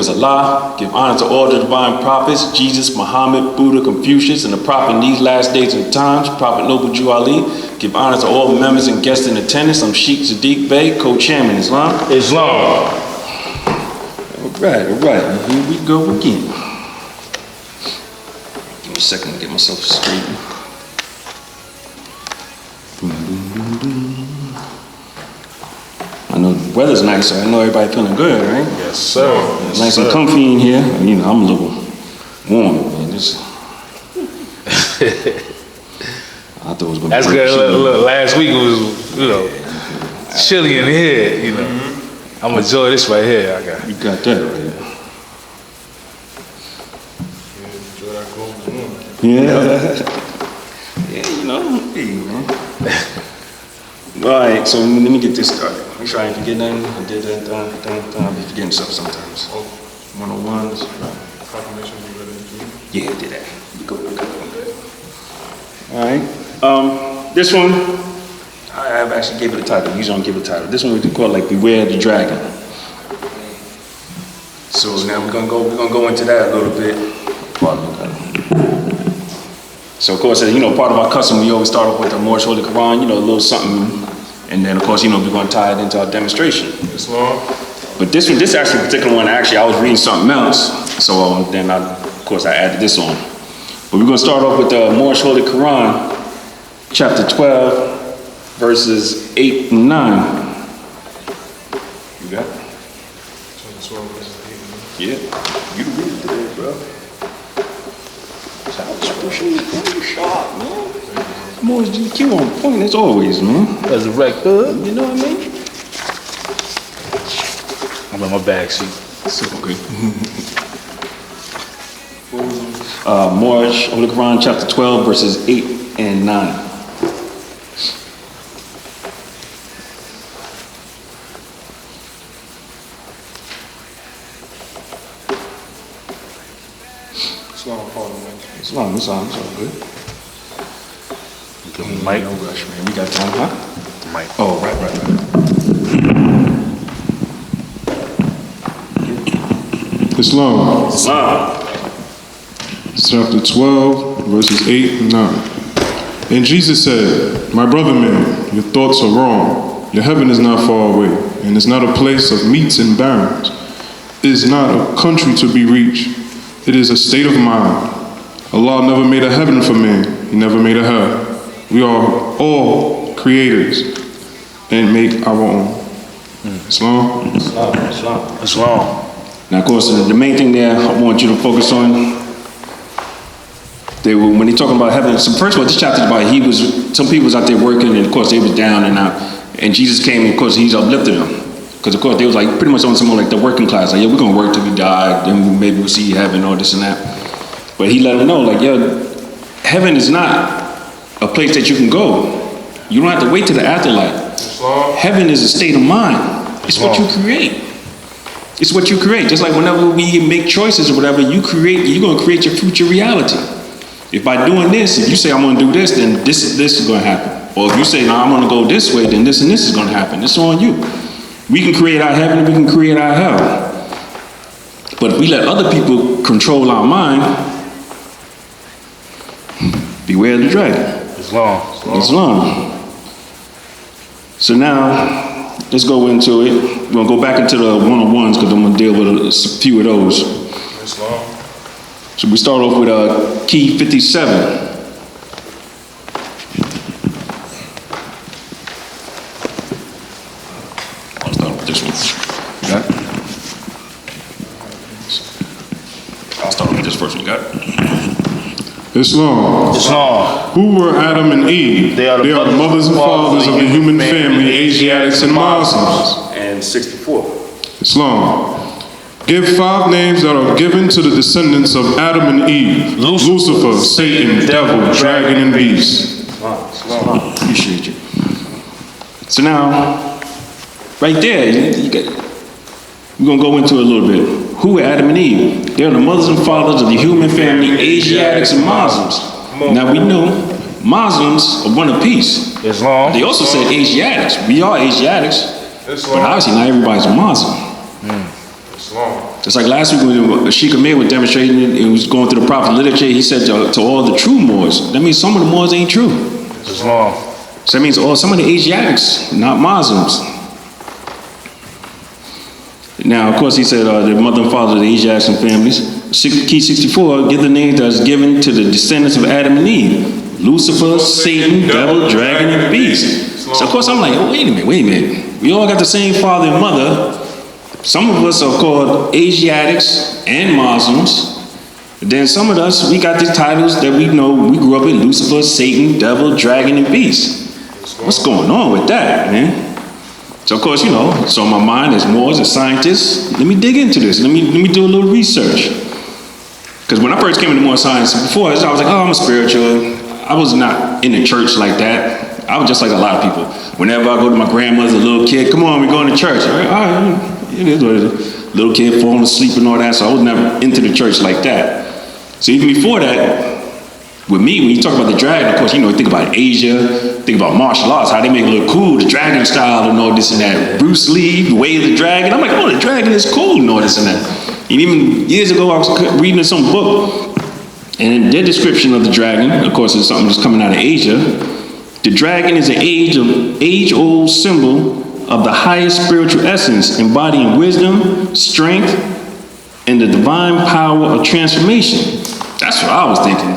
was Allah. Give honor to all the divine prophets, Jesus, Muhammad, Buddha, Confucius, and the prophet in these last days and times, Prophet Noble Jew Ali. Give honor to all members and guests in attendance. I'm Sheik Bey, co-chairman, Islam. All right, here we go again. Give me a second to get myself straight. I know the weather's nice, so I know everybody feeling good, right? Yes, sir. It's nice and comfy in here. You know, I'm a little warm, man. I thought it was gonna be that's good. Last week it was, chilly in here, I'm gonna enjoy this right here. You got that right. Yeah. Hey, man. All right, so let me get this started. Make sure I ain't forgetting nothing. I did that, I'll be forgetting stuff sometimes. 101s. Proclamation, you ready to do? Yeah, I did that. Go. All right. This one, I actually gave it a title. Usually I don't give it a title. This one we can call like Beware the Dragon. So now we're gonna go into that a little bit. So of course, part of our custom, we always start off with the Moorish Holy Quran, a little something, and then of course, we're gonna tie it into our demonstration. Islam. But this actually particular one, I was reading something else, so then of course I added this on. But we're gonna start off with the Moorish Holy Quran, chapter 12, verses 8 and 9. You got it? Chapter 12, verses 8 and 9. Yeah, you read it today, bro. You sharp, man. Moorish GQ on point as always, man. As a record, you know what I mean? I'm in my bag sheet. So good. Moorish Holy Quran, chapter 12, verses 8 and 9. It's all good. Mike. No rush, man. We got time, huh? Mike. Oh, right. Islam. Chapter 12, verses 8 and 9. And Jesus said, My brother men, your thoughts are wrong. Your heaven is not far away, and is not a place of meats and barrens. It is not a country to be reached. It is a state of mind. Allah never made a heaven for man. He never made a hell. We are all creators and make our own. Islam. Now, of course, the main thing there I want you to focus on, when they talking about heaven, so first of all, this chapter is about some people was out there working, and of course they was down and out, and Jesus came, and of course he's uplifted them. Because of course they was like pretty much on some more like the working class, like, yeah, we're gonna work till we die, then maybe we'll see heaven, all this and that. But he let them know, like, heaven is not a place that you can go. You don't have to wait till the afterlife. Heaven is a state of mind. It's what you create. It's what you create. Just like whenever we make choices or whatever, you're gonna create your future reality. If by doing this, if you say I'm gonna do this, then this is gonna happen. Or if you say, no, I'm gonna go this way, then this and this is gonna happen. It's on you. We can create our heaven, we can create our hell. But if we let other people control our mind, beware the dragon. Islam. So now, let's go into it. We're gonna go back into the one-on-ones because I'm gonna deal with a few of those. Islam. So we start off with key 57. I'll start with this one. Got it? I'll start with this first one. Got it? Islam. Who were Adam and Eve? They are the mothers and fathers of the human family, Asiatics and Muslims. And 64. Islam. Give 5 names that are given to the descendants of Adam and Eve. Lucifer, Satan, devil, dragon, and beast. Islam. Appreciate you. So now, right there, we're going to go into it a little bit. Who are Adam and Eve? They're the mothers and fathers of the human family, Asiatics and Muslims. Now we know Muslims are one apiece. Islam. They also said Asiatics. We are Asiatics. But obviously not everybody's a Muslim. Islam. Just like last week when Sheik Parker Bey was demonstrating and was going through the prophet literature, he said to all the true Moors, that means some of the Moors ain't true. Islam. So that means some of the Asiatics, not Muslims. Now, of course, he said the mother and father of the Asiatics and families. Key 64, give the names that is given to the descendants of Adam and Eve. Lucifer, Satan, devil, dragon, and beast. So, of course, I'm like, oh, wait a minute. We all got the same father and mother. Some of us are called Asiatics and Muslims. Then some of us, we got these titles that we know we grew up in: Lucifer, Satan, devil, dragon, and beast. What's going on with that, man? So, of course, so my mind as Moors, as scientists, let me dig into this. Let me do a little research. Because when I first came into Moor science, before I was like, oh, I'm a spiritual. I was not in the church like that. I was just like a lot of people. Whenever I go to my grandmother's, a little kid, come on, we're going to church. All right, it is what it is. Little kid falling asleep and all that, so I was never into the church like that. So even before that, with me, when you talk about the dragon, of course, think about Asia, think about martial arts, how they make it look cool, the dragon style and all this and that. Bruce Lee, the way of the dragon. I'm like, oh, the dragon is cool and all this and that. And even years ago, I was reading some book, and in their description of the dragon, of course, it's something that's coming out of Asia. The dragon is an age-old symbol of the highest spiritual essence, embodying wisdom, strength, and the divine power of transformation. That's what I was thinking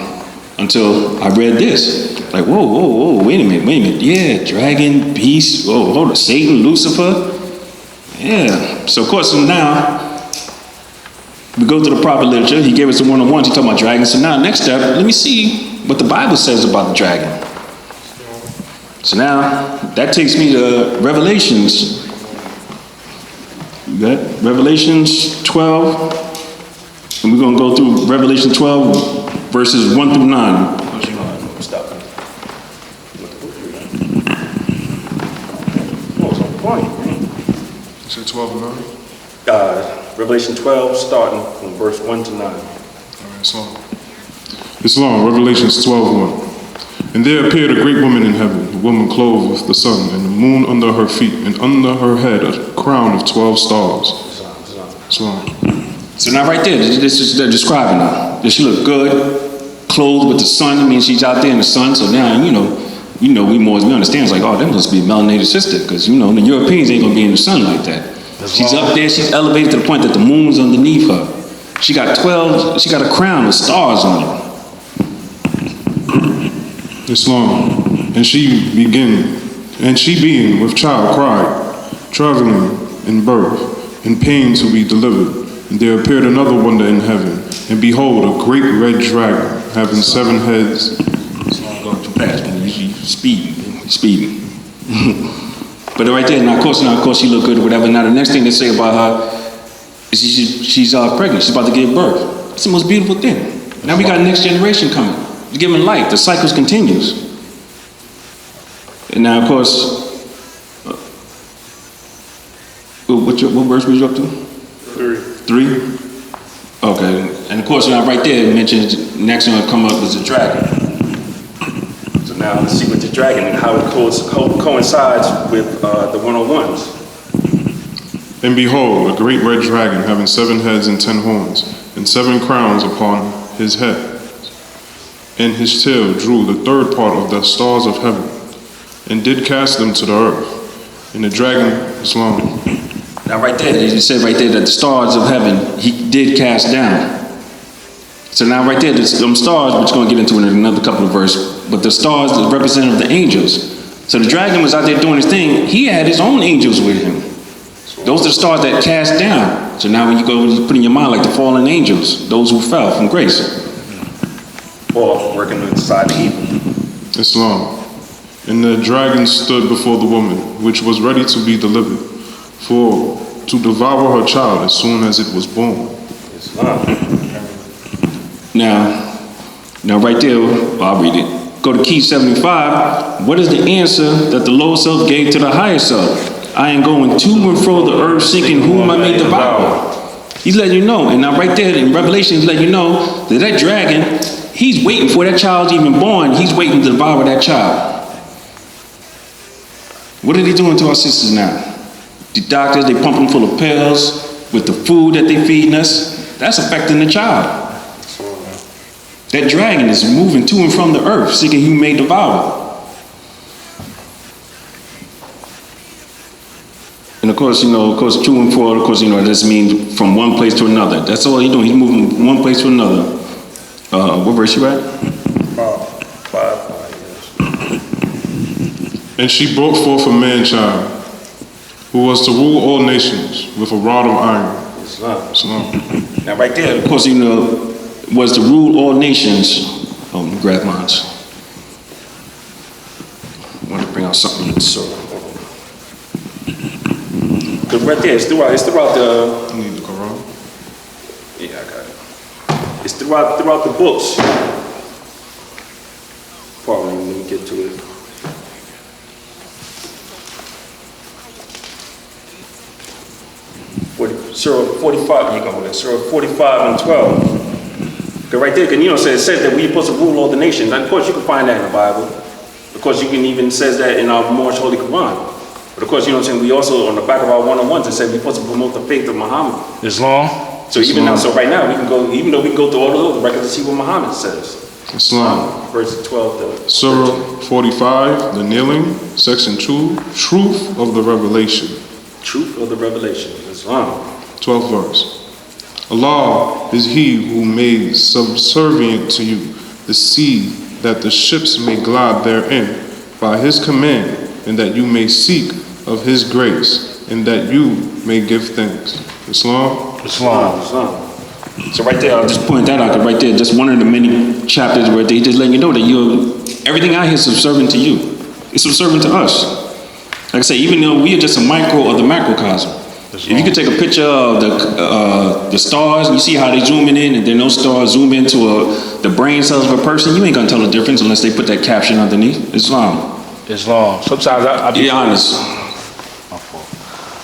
until I read this. Like, whoa, wait a minute. Yeah, dragon, beast, hold on, Satan, Lucifer. Yeah. So, of course, now we go to the prophet literature. He gave us the one-on-ones. He talking about dragons. So now, next step, let me see what the Bible says about the dragon. So now, that takes me to Revelations. You got Revelations 12. And we're going to go through Revelation 12, verses 1 through 9. Stop. You said 12 and 9? Revelation 12, starting from verse 1 to 9. All right, Islam. Islam, Revelations 12:1. And there appeared a great woman in heaven, a woman clothed with the sun, and the moon under her feet, and under her head a crown of 12 stars. Islam. So now right there, this is they're describing her. Does she look good? Clothed with the sun, I mean she's out there in the sun, so now, we Moors, we understand, it's like, oh, that must be a melanated sister, because, the Europeans ain't gonna be in the sun like that. She's up there, she's elevated to the point that the moon's underneath her. She got a crown with stars on it. Islam. And she being with child cried, traveling in birth, in pain to be delivered. And there appeared another wonder in heaven, and behold, a great red dragon, having 7 heads. Islam going too fast, man. You speeding. But right there, now of course she looked good or whatever. Now the next thing they say about her is she's pregnant. She's about to give birth. It's the most beautiful thing. Now we got next generation coming. It's giving life. The cycle continues. And now of course, what verse were you up to? 3. Okay. And of course now right there it mentions next one will come up is a dragon. So now let's see what the dragon and how it coincides with the 101s. And behold, a great red dragon, having 7 heads and 10 horns, and 7 crowns upon his head. And his tail drew the 3rd part of the stars of heaven, and did cast them to the earth. And the dragon was long. Now right there, you said right there that the stars of heaven, he did cast down. So now right there, them stars, which we're going to get into in another couple of verses, but the stars is representative of the angels. So the dragon was out there doing his thing. He had his own angels with him. Those are the stars that cast down. So now when you put in your mind like the fallen angels, those who fell from grace. Or working inside the evil. Islam. And the dragon stood before the woman, which was ready to be delivered, for to devour her child as soon as it was born. Islam. Now right there, I'll read it. Go to key 75. What is the answer that the lower self gave to the higher self? I am going to and fro the earth, seeking whom I may devour. He's letting you know. And now right there in Revelation, he's letting you know that dragon, he's waiting for that child's even born. He's waiting to devour that child. What are they doing to our sisters now? The doctors, they pump them full of pills. with the food that they feeding us, that's affecting the child. That dragon is moving to and from the earth, seeking who may devour. And of course, to and fro, of course, this means from one place to another. That's all he's doing. He's moving from one place to another. What verse you at? 5. And she brought forth a man-child, who was to rule all nations with a rod of iron. Islam. Now right there, of course, was to rule all nations. Oh, let me grab mine. I want to bring out something in the circle. Because right there, it's throughout the... You need the Quran? Yeah, I got it. It's throughout the books. Pardon me, let me get to it. Surah 45, you go with it. Surah 45 and 12. Because right there, it says that we're supposed to rule all the nations. And of course, you can find that in the Bible. Of course, you can even says that in our most holy Quran. But of course, we also, on the back of our 101s, it said we're supposed to promote the faith of Muhammad. Islam. So right now, we can go, even though we can go through all the other records to see what Muhammad says. Islam. Verse 12 to Surah 45, the kneeling, section 2, truth of the revelation. Truth of the revelation. Islam. 12th verse. Allah is He who made subservient to you the sea, that the ships may glide therein by His command, and that you may seek of His grace, and that you may give thanks. Islam. Islam. So right there, I'll just point that out. Right there, just one of the many chapters where they just letting you know that everything out here is subservient to you. It's subservient to us. Like I say, even though we are just a micro of the macrocosm. If you could take a picture of the stars, and you see how they zooming in, and then those stars zoom into the brain cells of a person, you ain't gonna tell the difference unless they put that caption underneath. Islam. Sometimes I be honest. My fault.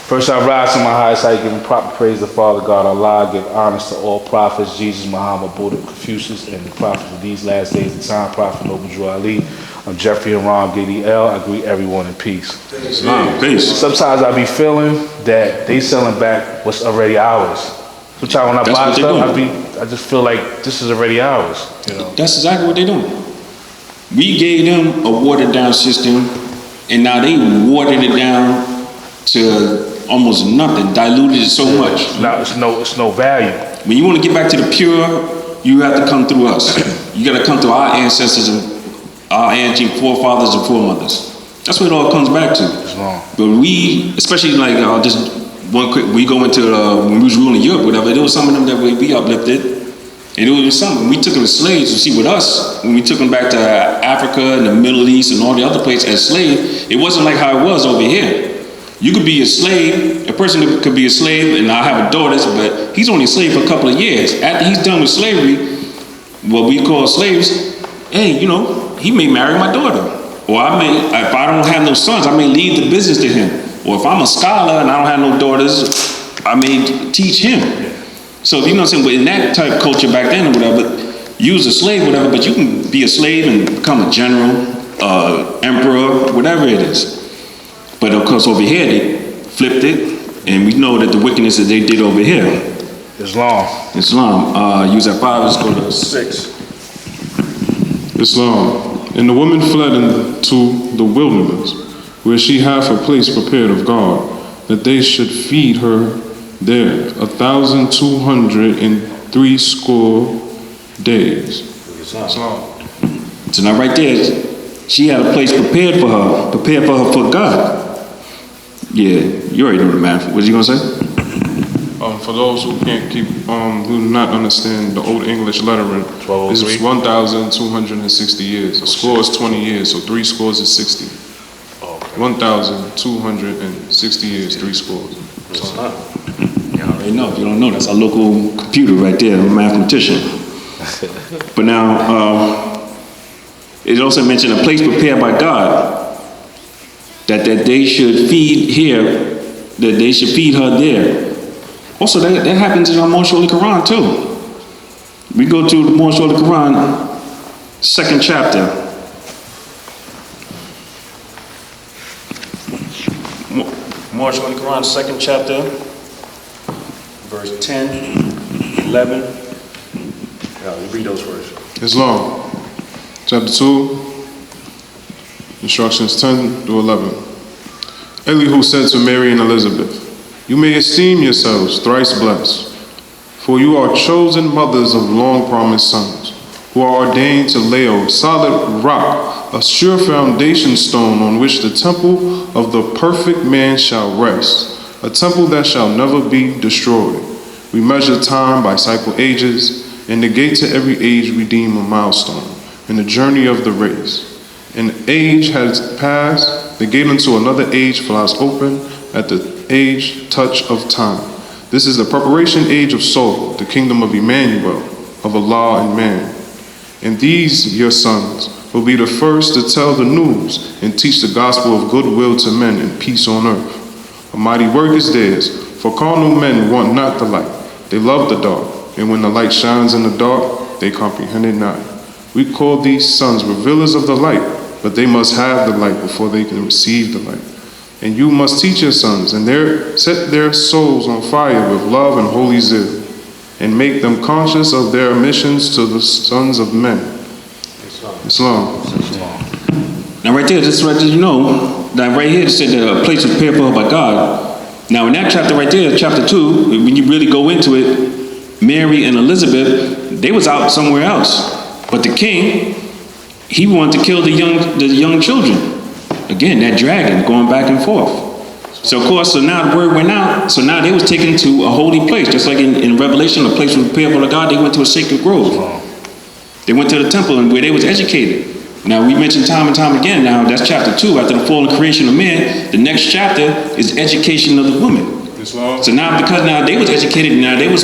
First I rise to my highest height, giving proper praise to Father God Allah, give honors to all prophets, Jesus, Muhammad, Buddha, Confucius, and the prophets of these last days, the time prophet Noble Drew Ali. I'm Jeffrey and Ron GDL. I greet everyone in peace. Peace. Sometimes I be feeling that they selling back what's already ours. Sometimes when I buy stuff, I just feel like this is already ours. That's exactly what they're doing. We gave them a watered down system, and now they watered it down to almost nothing, diluted it so much. Now it's no value. When you want to get back to the pure, you have to come through us. You got to come through our ancestors and our ancient forefathers and foremothers. That's what it all comes back to. But we, especially like just one quick, we go into when we was ruling Europe, whatever. There was some of them that we uplifted, and it was something. We took them as slaves. You see, with us, when we took them back to Africa and the Middle East and all the other places as slaves, it wasn't like how it was over here. You could be a slave. A person could be a slave, and I have a daughter, but he's only a slave for a couple of years. After he's done with slavery, what we call slaves, hey, he may marry my daughter. Or if I don't have no sons, I may leave the business to him. Or if I'm a scholar and I don't have no daughters, I may teach him. So, what I'm saying? But in that type of culture back then or whatever, you was a slave, whatever, but you can be a slave and become a general, emperor, whatever it is. But of course, over here, they flipped it, and we know that the wickedness that they did over here. Islam. Use that 5, let's go to 6. Islam. And the woman fled into the wilderness, where she hath a place prepared of God, that they should feed her there 1,260 days. Islam. So now right there, she had a place prepared for her for God. Yeah, you already know the math. What you gonna say? For those who can't who do not understand the old English lettering, this is 1,260 years. A score is 20 years, so 3 scores is 60. 1,260 years, 3 scores. You already know. If you don't know, that's our local computer right there, a mathematician. But now, it also mentioned a place prepared by God, that they should feed here, that they should feed her there. Also, that happens in our most holy Quran too. We go to the most holy Quran, 2nd chapter. Most holy Quran, 2nd chapter, verse 10, 11. You read those first. Islam, chapter 2, instructions 10 to 11. Elihu said to Mary and Elizabeth, "You may esteem yourselves thrice blessed, for you are chosen mothers of long-promised sons, who are ordained to lay a solid rock, a sure foundation stone on which the temple of the perfect man shall rest, a temple that shall never be destroyed. We measure time by cycle ages, and the gate to every age we deem a milestone in the journey of the race. An age has passed, the gate into another age flies open at the age touch of time. This is the preparation age of soul, the kingdom of Emmanuel, of Allah and man. And these, your sons, will be the first to tell the news and teach the gospel of goodwill to men and peace on earth. A mighty work is theirs, for carnal men want not the light. They love the dark, and when the light shines in the dark, they comprehend it not. We call these sons revealers of the light, but they must have the light before they can receive the light. And you must teach your sons, and set their souls on fire with love and holy zeal, and make them conscious of their missions to the sons of men." Islam. Now right there, just right there, that right here it said a place prepared for her by God. Now in that chapter right there, chapter 2, when you really go into it, Mary and Elizabeth, they was out somewhere else. But the king, he wanted to kill the young children. Again, that dragon going back and forth. So of course, so now the word went out. So now they was taken to a holy place, just like in Revelation, a place was prepared for God. They went to a sacred grove. They went to the temple and where they was educated. Now we mentioned time and time again. Now that's chapter 2. After the fallen creation of man, the next chapter is education of the woman. So now because now they was educated, now they was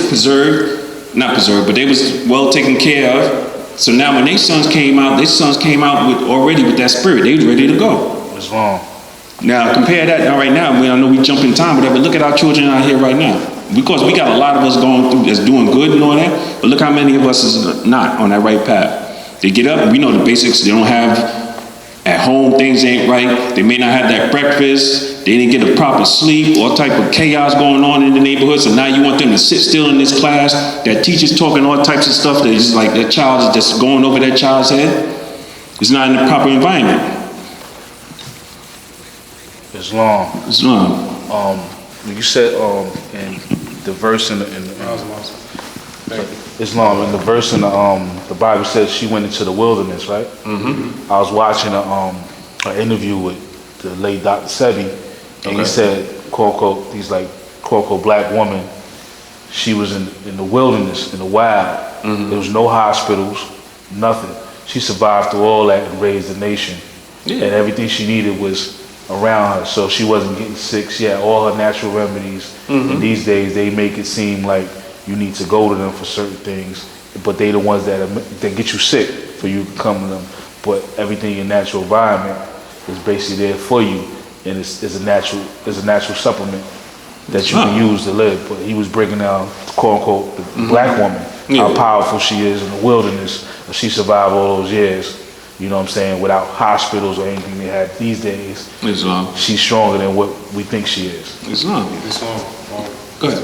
not preserved, but they was well taken care of. So now when their sons came out with already with that spirit. They was ready to go. It's wrong. Now compare that now right now. I know we jump in time, whatever. Look at our children out here right now. Because we got a lot of us going through that's doing good and all that, but look how many of us is not on that right path. They get up, and we know the basics. They don't have at home, things ain't right. They may not have that breakfast. They didn't get a proper sleep. All type of chaos going on in the neighborhood. So now you want them to sit still in this class. That teacher's talking all types of stuff. That just like that child is just going over that child's head. It's not in the proper environment. Islam. You said in the verse in Islam, in the verse in the Bible says she went into the wilderness, right? Mm-hmm. I was watching an interview with the late Dr. Sebi, and he said, quote unquote, he's like, quote unquote, black woman. She was in the wilderness, in the wild. Mm-hmm. There was no hospitals, nothing. She survived through all that and raised a nation, and everything she needed was around her, so she wasn't getting sick. She had all her natural remedies. Mm-hmm. And these days they make it seem like you need to go to them for certain things, but they the ones that get you sick for you to come to them. But everything in your natural environment is basically there for you, and it's a natural supplement that you can use to live. But he was breaking down, quote unquote, the black woman, how powerful she is in the wilderness. She survived all those years. You know what I'm saying? Without hospitals or anything they have these days. Islam. She's stronger than what we think she is. Islam. Go ahead.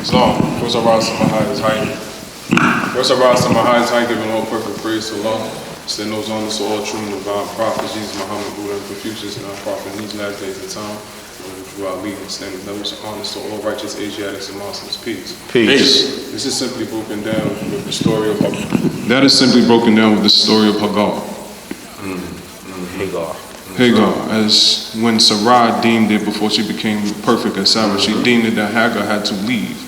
Islam. First I rise to my highest height, giving all perfect praise to Allah. Send those honors to all true and divine prophets, Jesus, Muhammad, Buddha, and Confucius, and our prophet in these last days of time. Throughout leading, sending those honors to all righteous Asiatics and Muslims. Peace. This is simply broken down with the story of Hagar. That is simply broken down with the story of Hagar. Hagar, as when Sarai deemed it before she became perfect as Sarah, she deemed it that Hagar had to leave.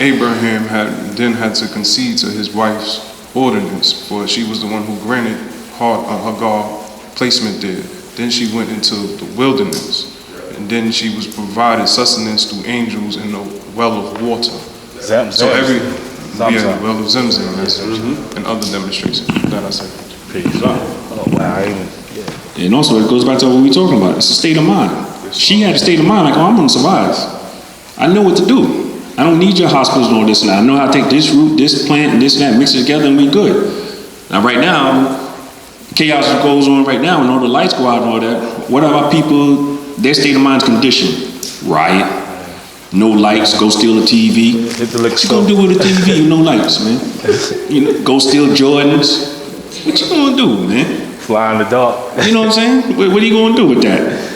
Abraham had to concede to his wife's ordinance, for she was the one who granted Hagar placement there. Then she went into the wilderness. And then she was provided sustenance through angels in the well of water. Zamzam. So the well of Zamzam, and other demonstrations that I said. Peace. Oh wow! And also it goes back to what we talking about. It's a state of mind. She had a state of mind like, oh, I'm gonna survive. I know what to do. I don't need your hospitals and all this and that. I know how to take this root, this plant, and this and that, mix it together, and we good. Now right now, chaos goes on right now, and all the lights go out and all that. What about people? Their state of mind is conditioned. Riot. No lights, go steal a TV. Hit the liquor What you gonna do with a TV with no lights, man? You know, go steal Jordans. What you gonna do, man? Fly in the dark. You know what I'm saying? What are you gonna do with that?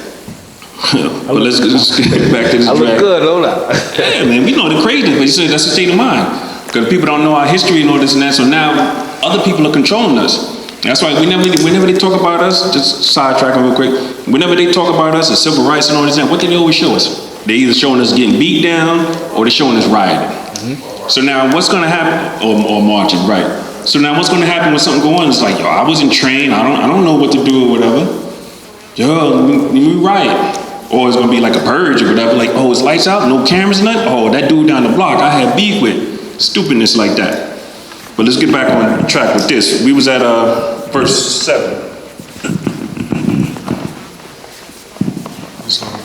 But let's get back to this I look drag. good, hold up. Yeah, man, we know the crazy, but you said that's a state of mind. Because people don't know our history and all this and that, so now other people are controlling us. That's why whenever they talk about us, just sidetracking real quick, whenever they talk about us and civil rights and all this and that, what do they always show us? They either showing us getting beat down or they're showing us rioting. So now what's gonna happen, or marching, right? So now what's gonna happen when something goes on? It's like, yo, I wasn't trained, I don't know what to do or whatever. Yo, let me riot. Or it's gonna be like a purge or whatever, like, oh, it's lights out, no cameras, nothing? Oh, that dude down the block I had beef with. Stupidness like that. But let's get back on track with this. We was at verse 7. It's long.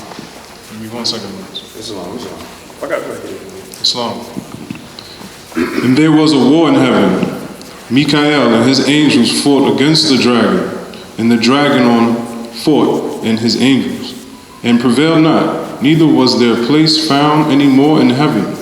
Give me 1 second. It's long. I got it. It's long. And there was a war in heaven. Michael and his angels fought against the dragon, and the dragon fought and his angels, and prevailed not, neither was their place found any more in heaven.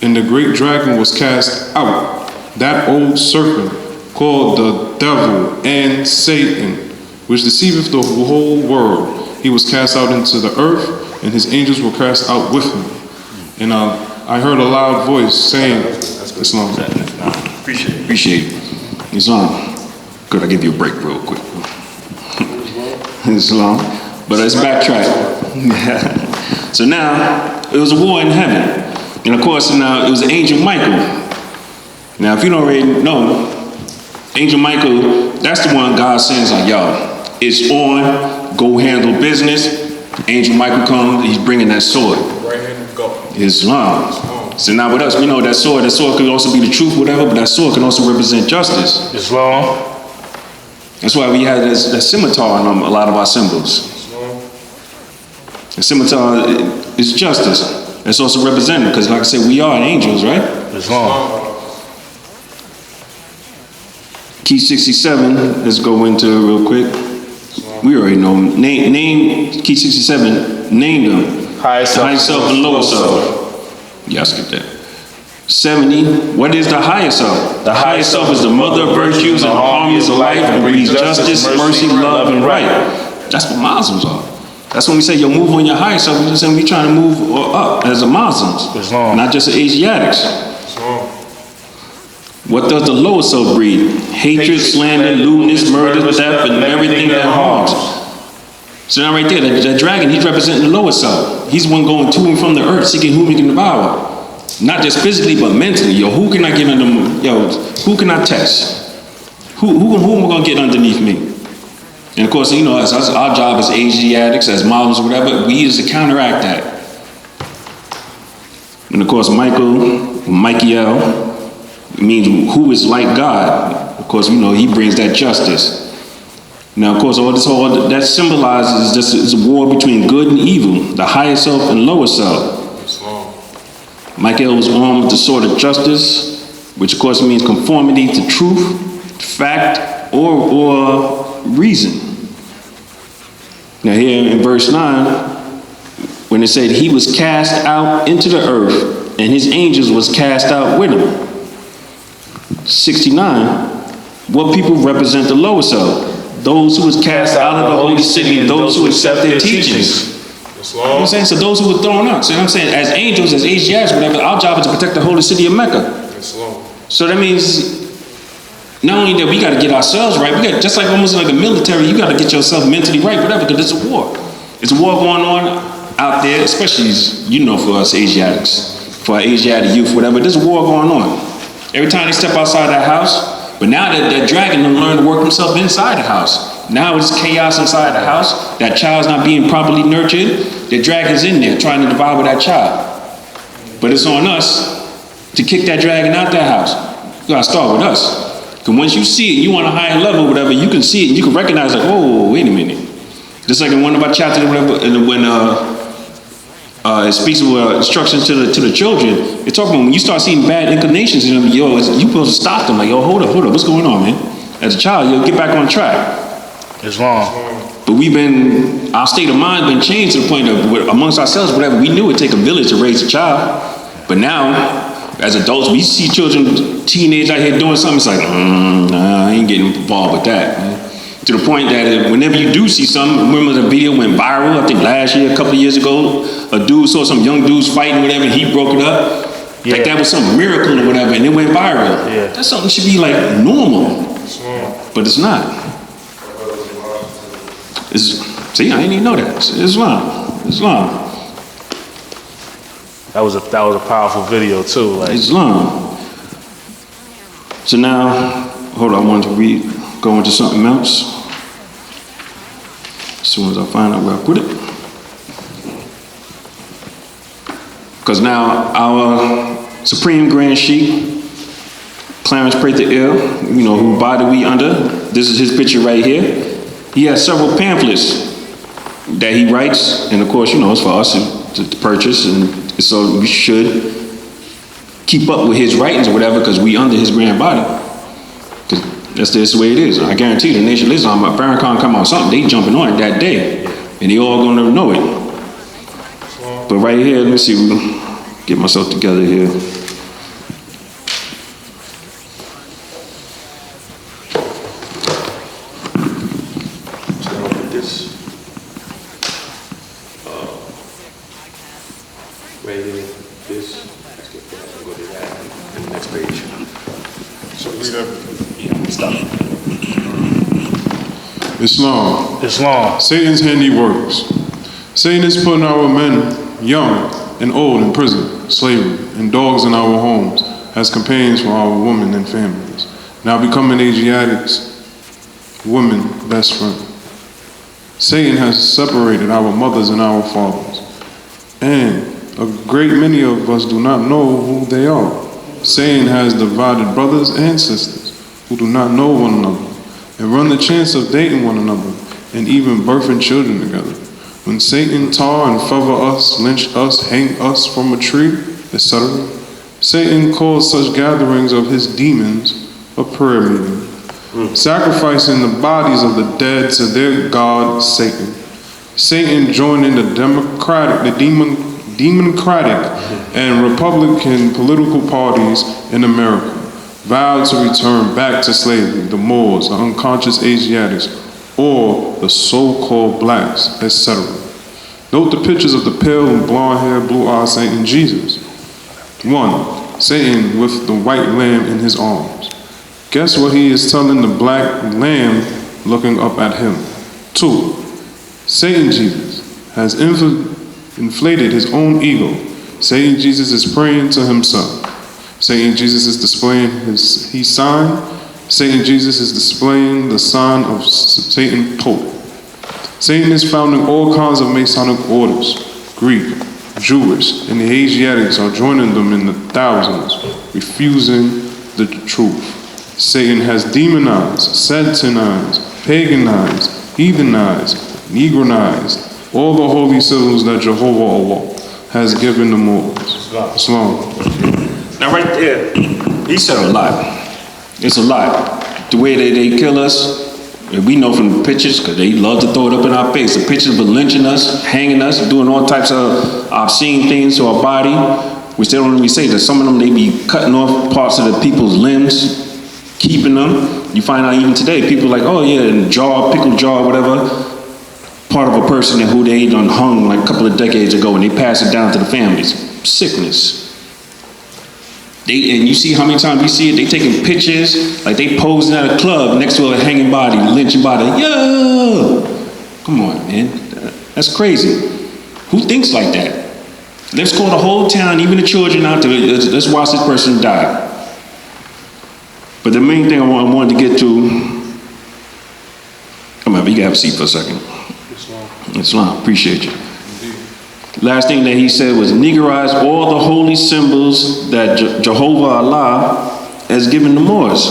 And the great dragon was cast out, that old serpent, called the devil and Satan, which deceiveth the whole world. He was cast out into the earth, and his angels were cast out with him. And I heard a loud voice saying, it's long. Appreciate it. It's long. Could I give you a break real quick? It's long. But let's backtrack. So now, it was a war in heaven. And of course, now it was Angel Michael. Now, if you don't already know, Angel Michael, that's the one God sends like, yo, it's on, go handle business. Angel Michael comes, he's bringing that sword. Right hand, go. Islam. So now with us, we know that sword could also be the truth, whatever, but that sword can also represent justice. Islam. That's why we have that scimitar on a lot of our symbols. The scimitar is justice. It's also represented, because like I said, we are angels, right? Islam. Key 67, let's go into it real quick. We already know them. Name Key 67, name them. High self and lower self. Yeah, I skipped that. 70, what is the higher self? The higher self is the mother of virtues and the harmonies of life and breeds justice, mercy, love, and right. That's what Muslims are. That's when we say, yo, move on your higher self. We're just saying we trying to move up as a Muslims, Islam. not just the Asiatics. Islam. What does the lower self breed? Hatred, slander, lewdness, murder, theft, and everything that harms. So now right there, that dragon, he's representing the lower self. He's the one going to and from the earth, seeking whom he can devour. Not just physically, but mentally. Yo, who can I get under? Yo, who can I test? Who am I gonna get underneath me? And of course, you know, our job as Asiatics, as Muslims, or whatever, we use to counteract that. And of course, Michael, means who is like God. Of course, you know, he brings that justice. Now, of course, all that symbolizes this is a war between good and evil, the higher self and lower self. Michael was armed with the sword of justice, which of course means conformity to truth, fact, or reason. Now here in verse 9, when it said he was cast out into the earth and his angels was cast out with him. 69, what people represent the lower self? Those who was cast out of the holy city and those who accept their teachings. You know what I'm saying? So those who were thrown out. So you know what I'm saying? As angels, as Asiatics, whatever, our job is to protect the holy city of Mecca. So that means not only that we got to get ourselves right, we got, just like almost like a military, you got to get yourself mentally right, whatever, because it's a war. It's a war going on out there, especially, you know, for us Asiatics, for our Asiatic youth, whatever. There's a war going on. Every time they step outside that house, but now that dragon done learned to work himself inside the house. Now it's chaos inside the house. That child's not being properly nurtured. The dragon's in there trying to devour that child. But it's on us to kick that dragon out that house. You gotta start with us. Because once you see it, you on a higher level, whatever, you can see it, and you can recognize like, oh, wait a minute. Just like in one of our chapters, whatever, when it speaks of instructions to the children, it talks about when you start seeing bad inclinations in them, yo, you supposed to stop them. Like, yo, hold up, what's going on, man? As a child, yo, get back on track. Islam. But our state of mind been changed to the point of, amongst ourselves, whatever, we knew it would take a village to raise a child. But now, as adults, we see children, teenagers out here doing something, it's like, nah, I ain't getting involved with that. Man. To the point that whenever you do see something, remember the video went viral, I think last year, a couple of years ago, a dude saw some young dudes fighting, whatever, and he broke it up. Yeah. Like that was some miracle or whatever, and it went viral. Yeah. That's something that should be like normal, but it's not. See, I didn't even know that. It's Islam. That was a powerful video too. Like Islam. So now, hold on, I wanted to go into something else. As soon as I find out where I put it. Because now our Supreme Grand Sheik, Clarence Prather Ill, who body we under, this is his picture right here. He has several pamphlets that he writes, and of course, it's for us to purchase, and so we should keep up with his writings or whatever, because we under his grand body. Because that's the way it is. I guarantee the Nation of Islam, if Farrakhan come out something, they jumping on it that day, and they all gonna know it. But right here, let me see, get myself together here. Islam. Satan's handiworks. Satan is putting our men, young and old, in prison, slavery, and dogs in our homes as companions for our women and families. Now becoming Asiatics, women best friend. Satan has separated our mothers and our fathers, and a great many of us do not know who they are. Satan has divided brothers and sisters who do not know one another and run the chance of dating one another and even birthing children together. When Satan tar and feather us, lynch us, hang us from a tree, etc., Satan calls such gatherings of his demons a prayer meeting, sacrificing the bodies of the dead to their god Satan. Satan joining the democratic and Republican political parties in America vowed to return back to slavery, the Moors, the unconscious Asiatics, or the so-called blacks, etc. Note the pictures of the pale and blonde-haired, blue-eyed Satan Jesus. 1. Satan with the white lamb in his arms. Guess what he is telling the black lamb looking up at him? 2. Satan Jesus has inflated his own ego. Satan Jesus is praying to himself. Satan Jesus is displaying his sign. Satan Jesus is displaying the sign of Satan Pope. Satan is founding all kinds of Masonic orders. Greek, Jewish, and the Asiatics are joining them in the thousands, refusing the truth. Satan has demonized, satanized, paganized, heathenized, negronized all the holy symbols that Jehovah Allah has given the Moors. Islam. Now right there, he said a lot. It's a lot. The way they kill us, we know from the pictures, because they love to throw it up in our face. The pictures of lynching us, hanging us, doing all types of obscene things to our body, which they don't really say that some of them, they be cutting off parts of the people's limbs, keeping them. You find out even today, people like, oh yeah, in jaw, pickle jaw, whatever, part of a person who they done hung like a couple of decades ago, and they pass it down to the families. Sickness. And you see how many times you see it, they taking pictures, like they posing at a club next to a hanging body, lynching body. Yo! Come on, man. That's crazy. Who thinks like that? Let's call the whole town, even the children out there, let's watch this person die. But the main thing I wanted to get to, come on, you can have a seat for a second. Islam, appreciate you. Last thing that he said was negarize all the holy symbols that Jehovah Allah has given the Moors.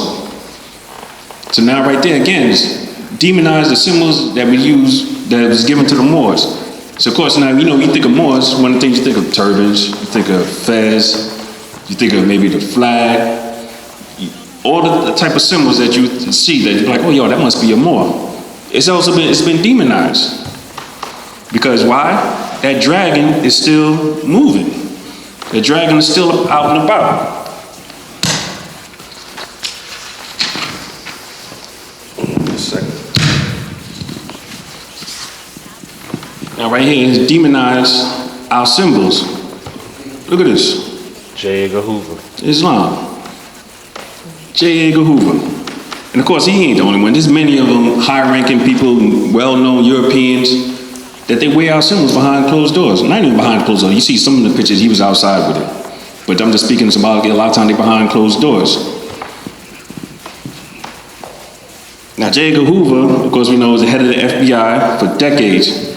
So now right there again, demonize the symbols that we use that was given to the Moors. So of course now, you think of Moors, one of the things you think of turbans, you think of fez, you think of maybe the flag, all the type of symbols that you see that you're like, oh yo, that must be a Moor. it's been demonized. Because why? That dragon is still moving. The dragon is still out and about. Just a second. Now right here is demonize our symbols. Look at this. J. Edgar Hoover. Islam. J. Edgar Hoover. And of course, he ain't the only one. There's many of them, high-ranking people, well-known Europeans, that they wear our symbols behind closed doors. Not even behind closed doors. You see some of the pictures, he was outside with it. But I'm just speaking symbolically, a lot of times they're behind closed doors. Now, J. Edgar Hoover, of course, we know, was the head of the FBI for decades.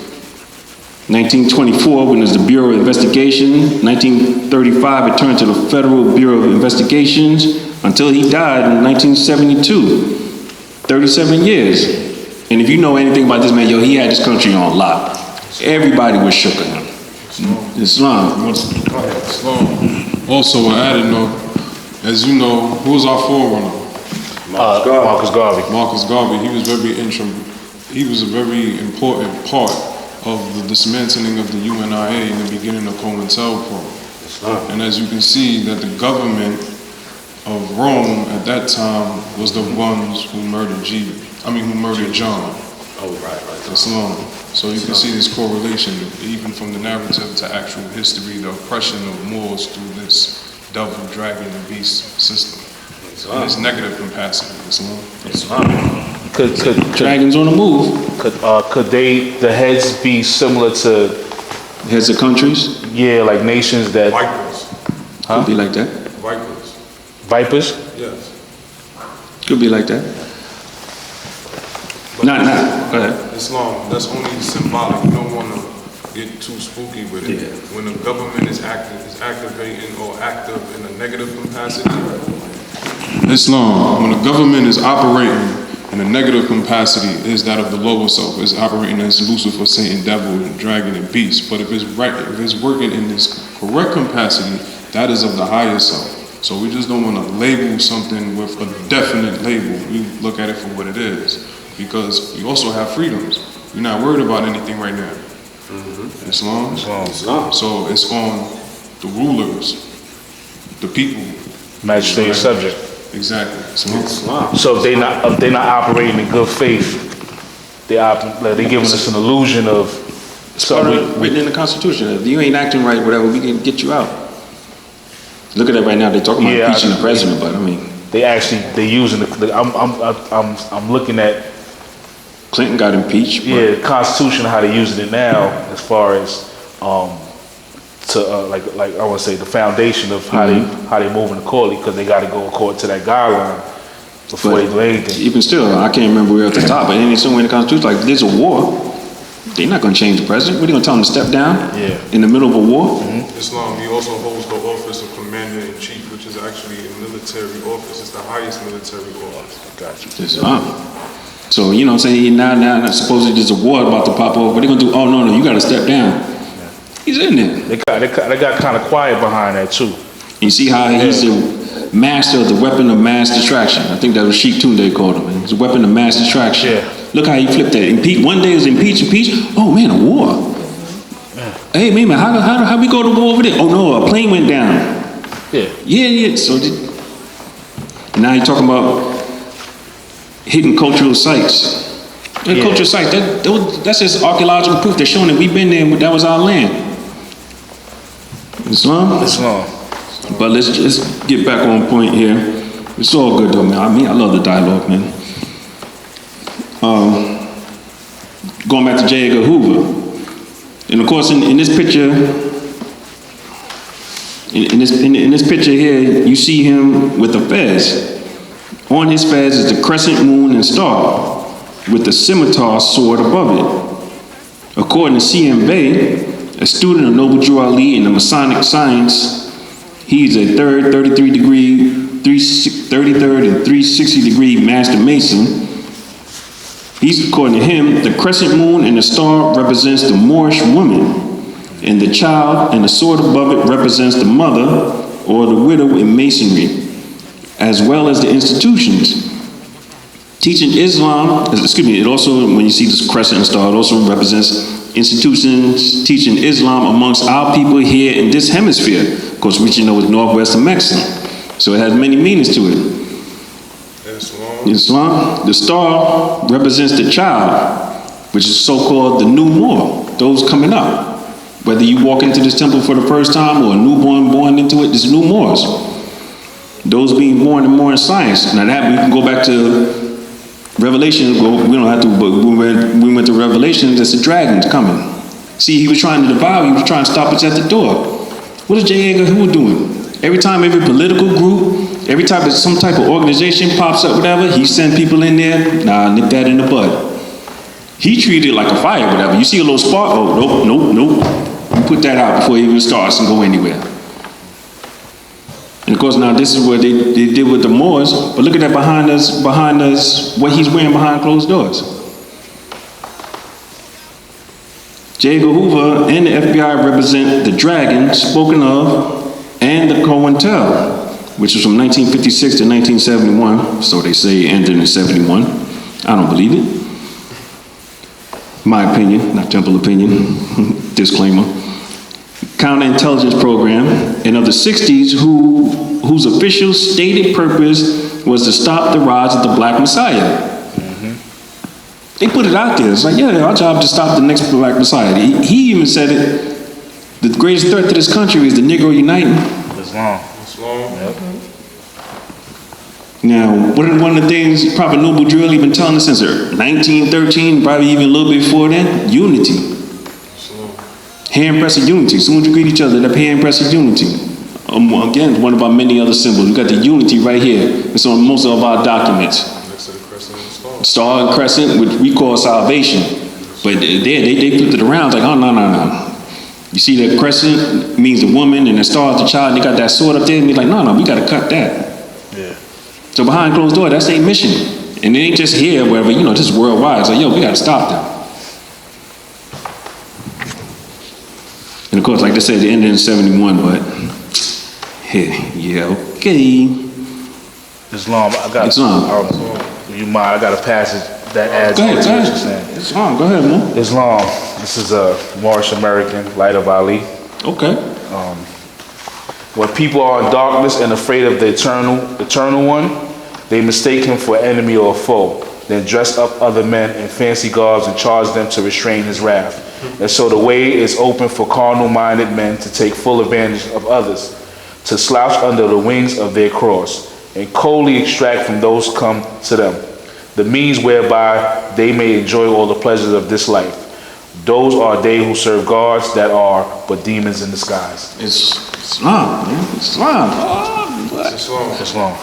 1924, when it was the Bureau of Investigation. 1935, it turned to the Federal Bureau of Investigations until he died in 1972. 37 years. And if you know anything about this man, yo, he had this country on lock. Everybody was shook at him. Islam. Islam. Also, an added note, as you know, who was our forerunner? Marcus Garvey. Marcus Garvey. He was a very important part of the dismantling of the UNIA in the beginning of COINTELPRO. And as you can see, that the government of Rome at that time was the ones who murdered John. Oh, right. Islam. So you can see this correlation, even from the narrative to actual history, the oppression of Moors through this devil, dragon, and beast system. And its negative capacity. Islam. Could Dragons on the move. Could the heads be similar to Heads of countries. Yeah, like nations that Vipers. Could be like that. vipers? Yes. Could be like that. But Go ahead. Islam, that's only symbolic. You don't want to get too spooky with it. Yeah. When the government is activating or active in a negative capacity. Islam, when the government is operating in a negative capacity, is that of the lower self. It's operating as Lucifer, Satan, devil, dragon, and beast. But if it's working in this correct capacity, that is of the higher self. So we just don't want to label something with a definite label. We look at it for what it is. Because we also have freedoms. We're not worried about anything right now. Mm-hmm. Islam. So it's on the rulers, the people. Magistrate and subject. Exactly. Islam. So if they're not operating in good faith, they're giving us an illusion of something Written in the Constitution. If you ain't acting right, whatever, we can get you out. Look at that right now. They're talking about impeaching the president, but I mean, they're using I'm looking at Clinton got impeached. the Constitution, how they're using it now, as far as like I want to say the foundation of how they moving accordingly, because they got to go according to that guideline before they do anything. Even still, I can't remember where at the top, but any somewhere in the Constitution, like there's a war. They're not going to change the president. What are they going to tell him to step down? Yeah. In the middle of a war? Mm-hmm. Islam, he also holds the office of Commander-in-Chief, which is actually a military office. It's the highest military office. Gotcha. Islam. So, you know what I'm saying? Now, supposedly there's a war about to pop off. What are they going to do? Oh, no, you got to step down. Yeah. He's in there. They got kind of quiet behind that, too. You see how he's the master of the weapon of mass distraction. I think that was Sheik Tunde called him. It's a weapon of mass distraction. Yeah. Look how he flipped that. One day it was impeach. Oh, man, a war. Yeah. Hey, man, how we go to war over there? Oh, no, a plane went down. Yeah. So now you're talking about hidden cultural sites. Cultural sites, that's just archaeological proof. They're showing that we've been there, that was our land. Islam? But let's just get back on point here. It's all good though, man. I love the dialogue, man. Going back to J. Edgar Hoover. And of course, in this picture, in this picture here, you see him with a fez. On his fez is the crescent moon and star, with the scimitar sword above it. According to C.M. Bey, a student of Noble Drew Ali in the Masonic science, he's a 33rd and 360 degree Master Mason. According to him, the crescent moon and the star represents the Moorish woman, and the child and the sword above it represents the mother or the widow in Masonry, as well as the institutions. Teaching Islam, it also, when you see this crescent and star, it also represents institutions teaching Islam amongst our people here in this hemisphere, of course, which you know is northwest of Mexico. So it has many meanings to it. Islam, the star represents the child, which is so-called the new Moor, those coming up. Whether you walk into this temple for the first time or a newborn born into it, there's new Moors. Those being born in more in science. Now that we can go back to Revelation, well, we don't have to, but we went to Revelation, there's the dragons coming. See, he was trying to devour, he was trying to stop us at the door. What is J. Edgar Hoover doing? Every time every political group, every time some type of organization pops up, whatever, he send people in there, nah, nip that in the bud. He treated it like a fire, whatever. You see a little spark, oh, nope. You put that out before it even starts and go anywhere. And of course, now this is what they did with the Moors, but look at that behind us, what he's wearing behind closed doors. J. Edgar Hoover and the FBI represent the dragon spoken of and the COINTEL, which was from 1956 to 1971, so they say ended in 71. I don't believe it. My opinion, not temple opinion, disclaimer. Counterintelligence program, and of the 60s whose official stated purpose was to stop the rise of the Black Messiah. They put it out there. It's like, yeah, our job is to stop the next Black Messiah. He even said it, the greatest threat to this country is the Negro uniting. Islam. Yep. Now, one of the things Prophet Noble Drew been telling us since 1913, probably even a little bit before then, unity. Hand press of unity. As soon as you greet each other, that hand press of unity. Again, one of our many other symbols. We got the unity right here. It's on most of our documents. Next to the crescent and star. Star and crescent, which we call salvation. But they flipped it around. It's like, oh, no. You see that crescent means the woman and the star is the child. And they got that sword up there. And they're like, no, we got to cut that. Yeah. So behind closed door, that's their mission. And it ain't just here, wherever, this is worldwide. It's like, yo, we got to stop them. And of course, like they said, it ended in 71, but yeah, okay. Islam, I got Islam. You mind? I got a passage that adds Go to what ahead. you're saying. Islam, go ahead, man. Islam. This is a Moorish American, Light of Ali. Okay. When people are in darkness and afraid of the eternal one, they mistake him for enemy or foe, then dress up other men in fancy garbs and charge them to restrain his wrath. And so the way is open for carnal-minded men to take full advantage of others, to slouch under the wings of their cross, and coldly extract from those come to them the means whereby they may enjoy all the pleasures of this life. Those are they who serve gods that are but demons in disguise. It's Islam, man. Islam. Oh, what? It's Islam. Islam.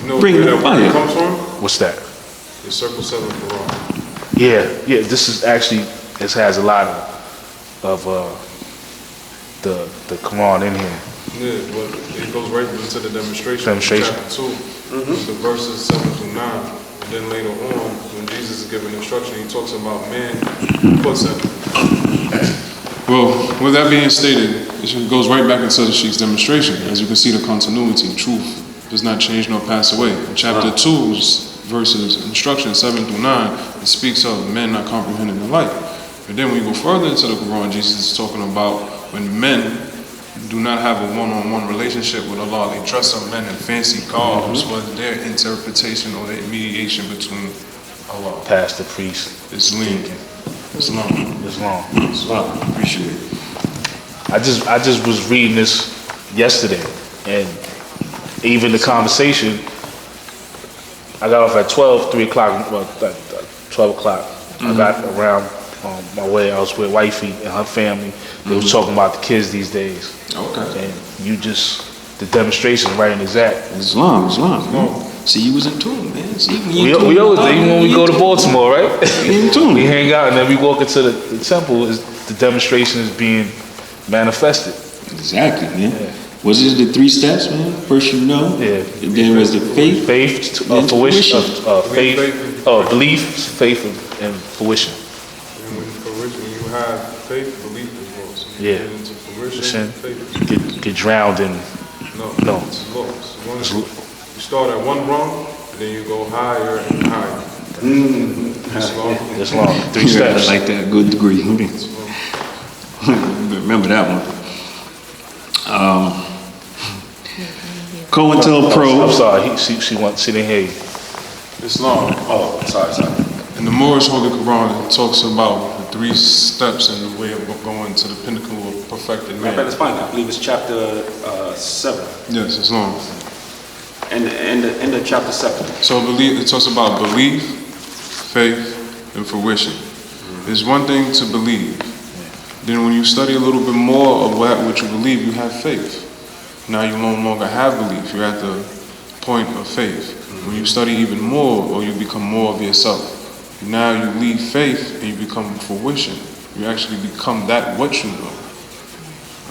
You know Bring where the that fire. word comes from? What's that? The circle 7 Quran. Yeah. This is actually, it has a lot of the Quran in here. Yeah, but it goes right into the demonstration. Demonstration. Chapter 2, the verses 7 through 9. And then later on, when Jesus is giving instruction, he talks about man plus 7. Well, with that being stated, it goes right back into the Sheik's demonstration. As you can see, the continuity, truth does not change nor pass away. In chapter 2's verses, instruction 7 through 9, it speaks of men not comprehending the light. But then when you go further into the Quran, Jesus is talking about when men do not have a one-on-one relationship with Allah. They dress up men in fancy garbs for their interpretation or their mediation between Allah. Pastor, priest, Islam. Islam. Appreciate it. I just was reading this yesterday, and even the conversation, I got off at 3 o'clock, well, 12 o'clock. I got around my way, I was with wifey and her family. They was talking about the kids these days. Okay. And the demonstration right in exact. Islam. Man. See, you was in tune, man. See, We always, even when we go to Baltimore, right? in tune. We hang out and then we walk into the temple, the demonstration is being manifested. Exactly, man. Yeah. Was it the 3 steps, man? First you know, Yeah. and then was the faith, Fruition, belief, faith, and fruition. And when you have faith, belief is well. So you Yeah. get into fruition, faith. You get drowned in. No. It's low. So you start at one rung, and then you go higher and higher. It's long. 3 steps. I like that. Good degree. Remember that one. COINTELPRO. I'm sorry. She didn't hear you. It's long. Oh, sorry. In the Moorish Holy Quran, it talks about the 3 steps in the way of going to the pinnacle of perfected man. That's fine. I believe it's chapter 7. Yes, it's long. End of chapter 7. So it talks about belief, faith, and fruition. There's one thing to believe. Then when you study a little bit more of what you believe, you have faith. Now you no longer have belief. You're at the point of faith. When you study even more, or you become more of yourself, now you leave faith and you become fruition. You actually become that what you know.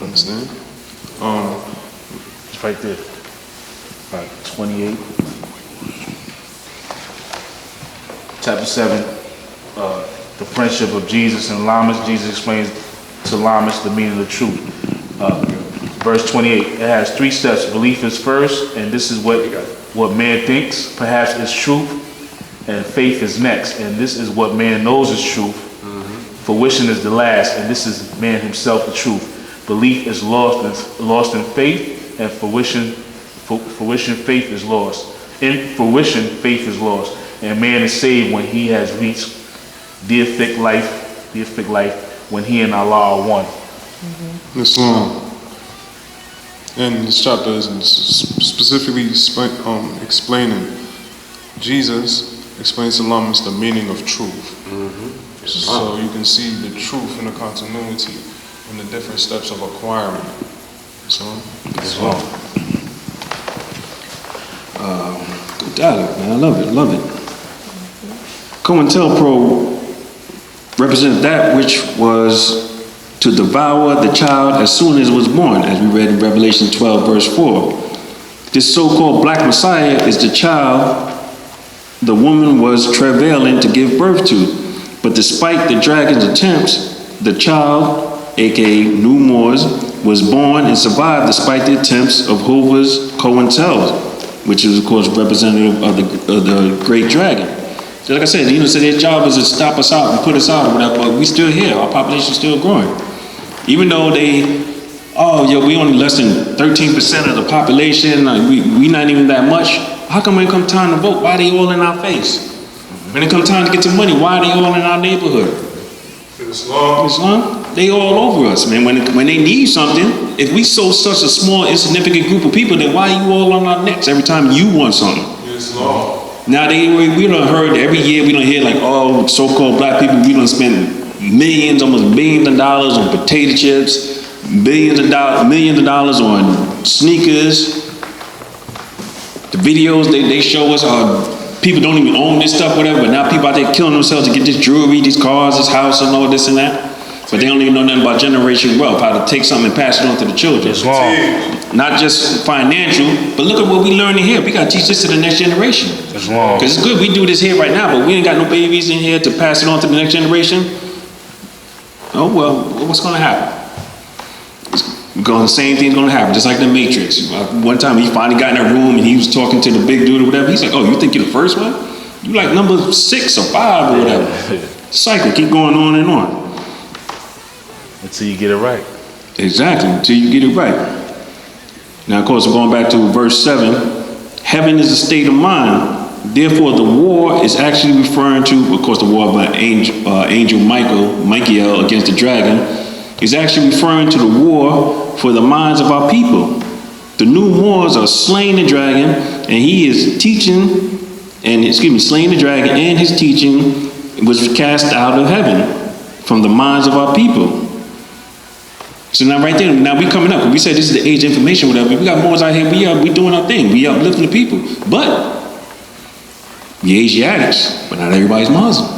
Understand? It's right there. All right, 28. Chapter 7. The friendship of Jesus and Lamas. Jesus explains to Lamas the meaning of the truth. Verse 28. It has 3 steps. Belief is first, and this is what man thinks perhaps is truth, and faith is next, and this is what man knows is truth. Fruition is the last, and this is man himself the truth. Belief is lost in faith, and fruition faith is lost. In fruition faith is lost, and man is saved when he has reached deific life, when he and Allah are one. It's long. And this chapter is specifically explaining. Jesus explains to Lamas the meaning of truth. So you can see the truth and the continuity and the different steps of acquiring it. So, it's long. Good dialogue, man. I love it. COINTELPRO represented that which was to devour the child as soon as it was born, as we read in Revelation 12, verse 4. This so-called black Messiah is the child the woman was travailing to give birth to. But despite the dragon's attempts, the child, a.k.a. New Moors, was born and survived despite the attempts of Hoover's COINTEL, which is, of course, representative of the great dragon. So like I said, so their job is to stop us out and put us out or whatever, but we still here. Our population is still growing. Even though we only less than 13% of the population, we not even that much. How come when it come time to vote, why are they all in our face? When it come time to get some money, why are they all in our neighborhood? Islam? They all over us, man. When they need something, if we so such a small, insignificant group of people, then why are you all on our necks every time you want something? Now we done heard every year, we don't hear like, oh, so-called black people, we don't spend millions, almost billions of dollars on potato chips, millions of dollars on sneakers. The videos they show us people don't even own this stuff, whatever, but now people out there killing themselves to get this jewelry, these cars, this house, and all this and that. But they don't even know nothing about generational wealth, how to take something and pass it on to the children. It's long. Not just financial, but look at what we learning here. We gotta teach this to the next generation. It's long. Because it's good we do this here right now, but we ain't got no babies in here to pass it on to the next generation. Oh well, what's gonna happen? The same thing's gonna happen, just like the Matrix. One time he finally got in that room and he was talking to the big dude or whatever. He's like, oh, you think you're the first one? You like number 6 or 5 or whatever. Cycle, keep going on and on. Until you get it right. Exactly, until you get it right. Now, of course, going back to verse 7, heaven is a state of mind. Therefore, the war is actually referring to, of course, the war by Angel Michael against the dragon, is actually referring to the war for the minds of our people. The new Moors are slaying the dragon, and he is teaching, slaying the dragon, and his teaching was cast out of heaven from the minds of our people. So now right there, now we coming up. We said this is the age of information, whatever. We got Moors out here, we doing our thing. We uplifting the people. But we Asiatics, but not everybody's Muslim.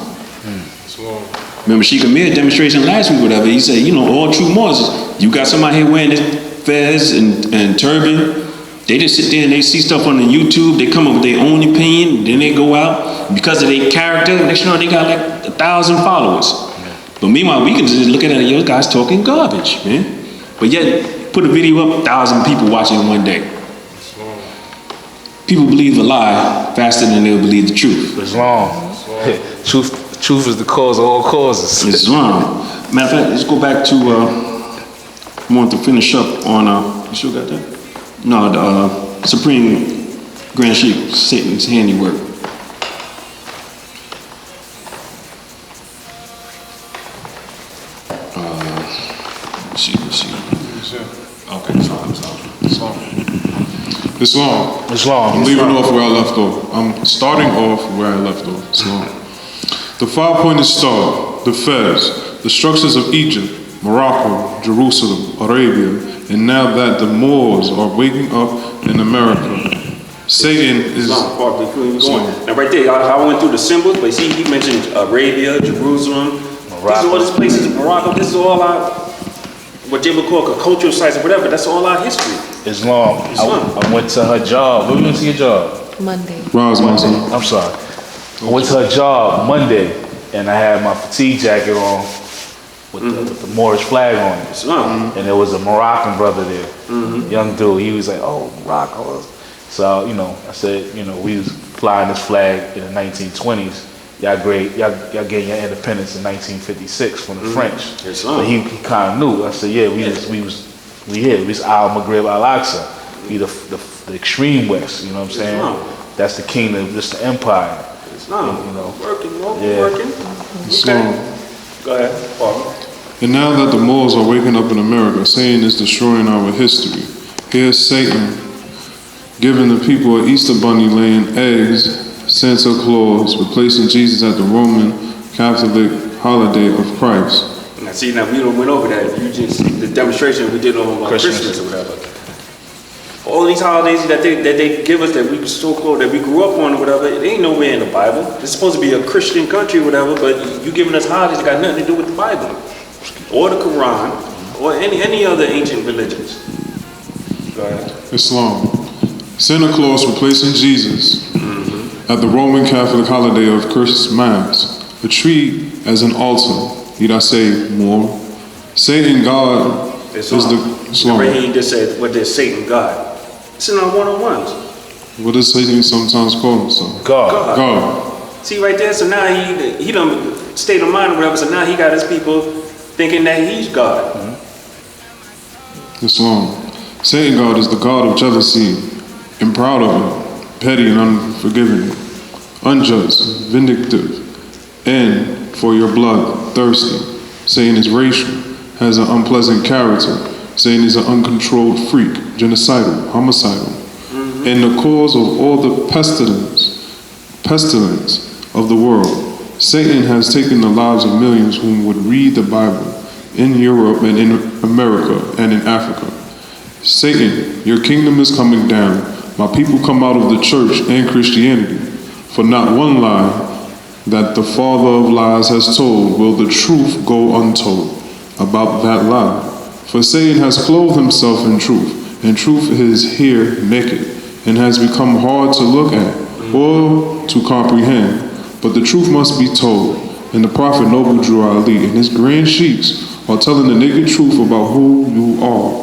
Remember Sheik Parker demonstration last week, whatever. He said, all true Moors, you got somebody here wearing this fez and turban. They just sit there and they see stuff on the YouTube. They come up with their own opinion. Then they go out because of their character. Next thing you know, they got like 1,000 followers. But meanwhile, we can just look at it, yo, guys talking garbage, man. But yet, put a video up, 1,000 people watching in one day. people believe a lie faster than they'll believe the truth. Islam. Truth is the cause of all causes. Islam. Matter of fact, let's go back to, I want to finish up on, you still got that? No, the Supreme Grand Sheik, Satan's handiwork. Let's see. Okay, Islam. I'm leaving off where I left off. I'm starting off where I left off. Islam. The five-pointed star, the Fez, the structures of Egypt, Morocco, Jerusalem, Arabia, and now that the Moors are waking up in America, Satan is... Now right there, I went through the symbols, but see, he mentioned Arabia, Jerusalem, Morocco. These are all these places, Morocco, this is all our, what they would call cultural sites or whatever, that's all our history. Islam. I went to her job. When you went to your job? Monday. I'm sorry. I went to her job Monday, and I had my fatigue jacket on with the Moorish flag on it. Islam. And there was a Moroccan brother there, young dude. He was like, "Oh, Morocco." So I said, we was flying this flag in the 1920s. Y'all gained your independence in 1956 from the French. But he kind of knew. I said, yeah, we was Al Maghrib Al Aqsa. We the extreme west. You know what I'm saying? That's the kingdom. That's the empire. Working. Islam. Go ahead, Paul. And now that the Moors are waking up in America, Satan is destroying our history. Here's Satan giving the people an Easter bunny laying eggs, Santa Claus replacing Jesus at the Roman Catholic holiday of Christ. Now see, now we went over that. You just the demonstration we did on Christmas or whatever. All these holidays that they give us that we so close that we grew up on or whatever, it ain't nowhere in the Bible. It's supposed to be a Christian country or whatever, but you giving us holidays that got nothing to do with the Bible or the Quran or any other ancient religions. Go ahead. Islam. Santa Claus replacing Jesus at the Roman Catholic holiday of Christmas. A tree as an altar. Need I say more? Satan God is the Islam. Right here he just said what is Satan God. It's in our one-on-ones. What does Satan sometimes call himself? God. See right there, so now he done state of mind or whatever, so now he got his people thinking that he's God. Islam. Satan God is the God of jealousy and proud of it, petty and unforgiving, unjust, vindictive, and for your blood, thirsty. Satan is racial, has an unpleasant character. Satan is an uncontrolled freak, genocidal, homicidal, and the cause of all the pestilence of the world. Satan has taken the lives of millions whom would read the Bible in Europe and in America and in Africa. Satan, your kingdom is coming down. My people come out of the church and Christianity. For not one lie that the father of lies has told will the truth go untold about that lie. For Satan has clothed himself in truth, and truth is here naked, and has become hard to look at or to comprehend. But the truth must be told, and the prophet Noble Drew Ali and his grand sheiks are telling the naked truth about who you are.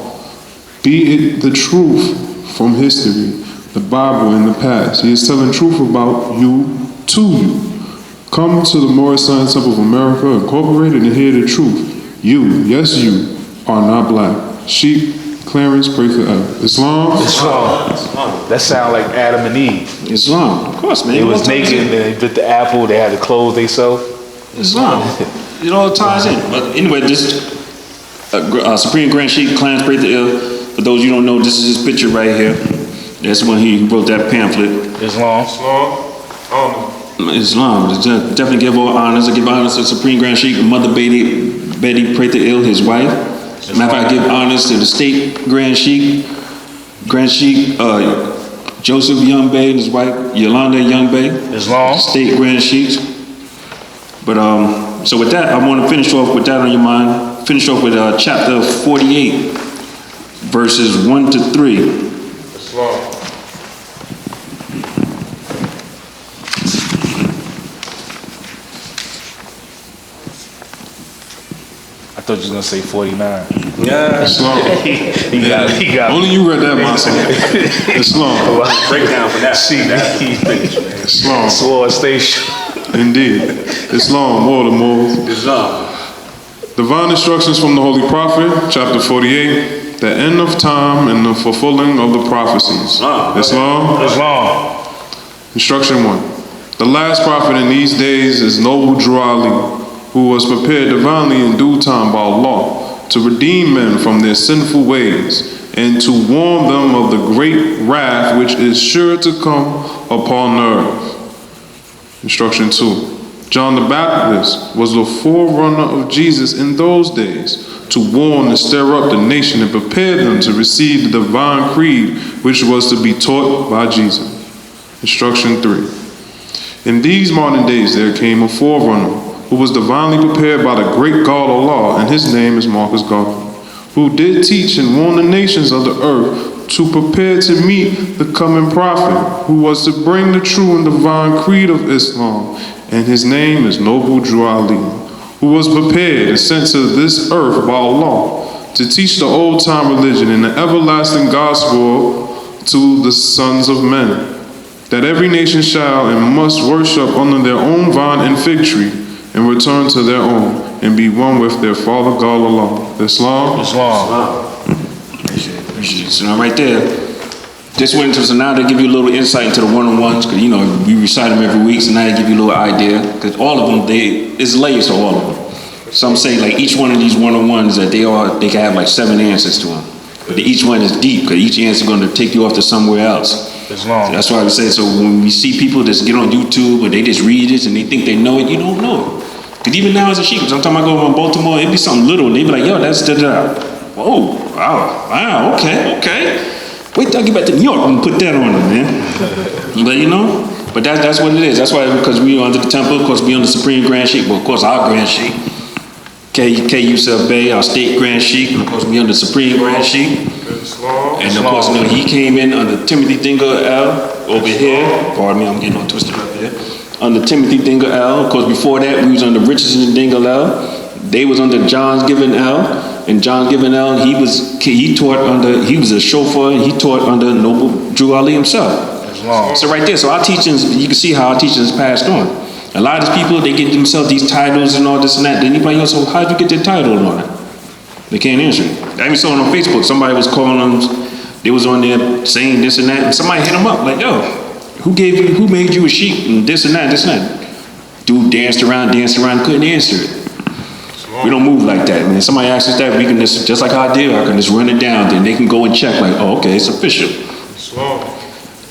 Be it the truth from history, the Bible, and the past. He is telling truth about you to you. Come to the Morris Science Temple of America Incorporated and hear the truth. You, yes you, are not black. Sheik, Clarence, pray for Islam. That sound like Adam and Eve. Islam, of course, man. They was naked and they bit the apple. They had to clothe themselves. Islam. It all ties in. But anyway, this Supreme Grand Sheik, Clarence, pray to ill. For those you don't know, this is his picture right here. That's when he wrote that pamphlet. Islam. Definitely give all honors. I give honors to Supreme Grand Sheik, Mother Betty pray to ill, his wife. Matter of fact, I give honors to the State Grand Sheik, Joseph Young Bey and his wife, Yolanda Young Bey. Islam. State Grand Sheiks. But so with that, I want to finish off with that on your mind. Finish off with chapter 48, verses 1 to 3. Islam. thought you was gonna say 49. Yeah. Islam. He got Only you read that, Monson. Islam. Breakdown for that. Islam. Sword Station. Indeed. Islam. More the more. Islam. Divine instructions from the Holy Prophet, chapter 48, the end of time and the fulfilling of the prophecies. Islam. Islam. Instruction 1. The last prophet in these days is noble Drew Ali, who was prepared divinely in due time by Allah to redeem men from their sinful ways and to warn them of the great wrath which is sure to come upon the earth. Instruction 2. John the Baptist was the forerunner of Jesus in those days to warn and stir up the nation and prepare them to receive the divine creed which was to be taught by Jesus. Instruction 3. In these modern days there came a forerunner who was divinely prepared by the great God Allah, and his name is Marcus Garvey, who did teach and warn the nations of the earth to prepare to meet the coming prophet, who was to bring the true and divine creed of Islam, and his name is Noble Drew Ali, who was prepared and sent to this earth by Allah to teach the old-time religion and the everlasting gospel to the sons of men, that every nation shall and must worship under their own vine and fig tree, and return to their own, and be one with their Father God Allah. Islam. Islam. Appreciate it. So now right there, just went into, so now they give you a little insight into the one-on-ones, because you know, we recite them every week, so now they give you a little idea, because all of them, it's layers to all of them. Some say like each one of these one-on-ones that they can have like 7 answers to them. But each one is deep, because each answer is going to take you off to somewhere else. Islam. So that's why we say, so when we see people just get on YouTube or they just read this and they think they know it, you don't know it. Because even now as a sheep, sometimes I go over in Baltimore, it'd be something little, and they'd be like, yo, that's da-da. Whoa, wow, okay. Wait till I get back to New York and put that on them, man. But you know, but that's what it is. That's why, because we under the temple, of course, we under the Supreme Grand Sheik, but of course our Grand Sheik, a.k.a. Bey, our state Grand Sheik, and of course we under the Supreme Grand Sheik. And of course, you know, he came in under Timothy Dinger L over here. Pardon me, I'm getting all twisted up here. Under Timothy Dinger L. Of course, before that, we was under Richardson Dinger L. They was under John's Given L. And John Given L, he was a chauffeur, and he taught under Noble Drew Ali himself. So right there, so our teachings, you can see how our teachings passed on. A lot of these people, they get themselves these titles and all this and that. Then you probably, so how'd you get their title on it? They can't answer it. I even saw it on Facebook. Somebody was calling them, they was on there saying this and that, and somebody hit them up like, yo, who made you a sheep and this and that? Dude danced around, couldn't answer it. We don't move like that, man. Somebody asks us that, we can just like how I did, I can just run it down, then they can go and check like, oh, okay, it's official.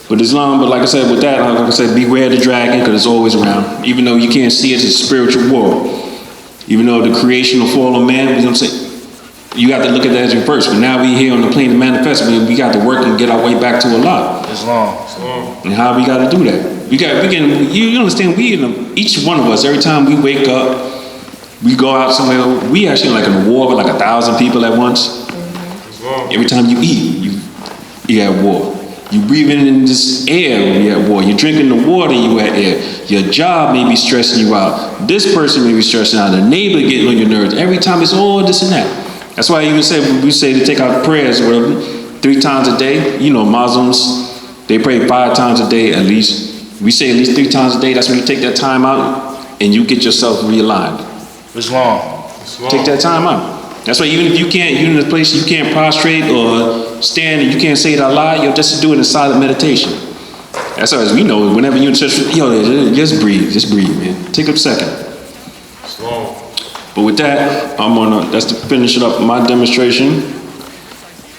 But Islam, but like I said, with that, like I said, beware the dragon, because it's always around. Even though you can't see it, it's a spiritual war. Even though the creation will fall on man, you know what I'm saying? You have to look at that as reverse. But now we here on the plane of manifest, we got to work and get our way back to Allah. Islam. And how we got to do that? You understand, each one of us, every time we wake up, we go out somewhere, we actually like in a war with like 1,000 people at once. Every time you eat, you at war. You breathing in this air, you at war. You're drinking the water, you at air. Your job may be stressing you out. This person may be stressing out. The neighbor getting on your nerves. Every time it's all this and that. That's why we say to take out prayers 3 times a day. You know, Muslims, they pray 5 times a day at least. We say at least 3 times a day. That's when you take that time out and you get yourself realigned. Islam. Take that time out. That's why even if you're in a place you can't prostrate or stand and you can't say it out loud, just do it in silent meditation. That's as we know, whenever you're in church, just breathe, man. Take a second. But with that, that's to finish it up my demonstration.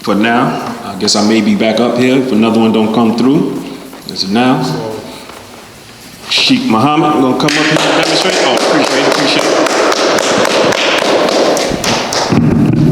For now, I guess I may be back up here if another one don't come through. As of now, Sheik Muhammad, gonna come up here and demonstrate.